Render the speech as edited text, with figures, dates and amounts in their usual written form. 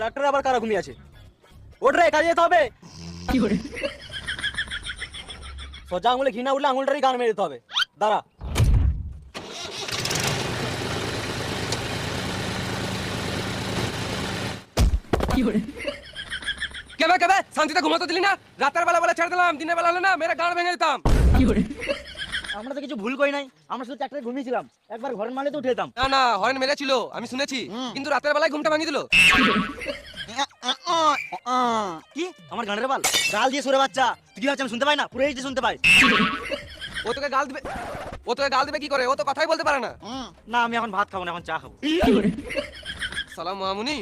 ট্রাক্টরে আবার কারা ঘুমিয়ে আছে? ওঠ রে, কাজে যেতে হবে। সোজা আঙুলে ঘি না উঠলে আঙুলটারই গান মেরে দিতে হবে। দাঁড়া। কেবে কেবে শান্তিতে ঘুমাতে দিলি না? রাতের বেলা বলে ছেড়ে দিলাম, দিনের বেলা হলে না মেরে গাঁড় ভেঙে দিতাম। আমরা তো কিছু ভুল করি নাই, আমরা শুধু ট্রাক্টরে ঘুমিয়েছিলাম। একবার ঘরের মালে তো উঠে যেতাম। না না, হরেন মেরেছিল, আমি শুনেছি, কিন্তু রাতের বেলায় ঘুমটা ভাঙিয়ে দিল। কি আমার গানের বাল গাল দিয়ে সরে বাচ্চা? তুই কি ভাবছিস আমি শুনতে পাই না? পুরো এইচডি শুনতে পাই। ও তোকে গাল দিবে, ও তোকে গাল দিবে কি করে? ও তো কথাই বলতে পারে না। না, আমি এখন ভাত খাবো না, এখন চা খাবো। সালাম মামুনি।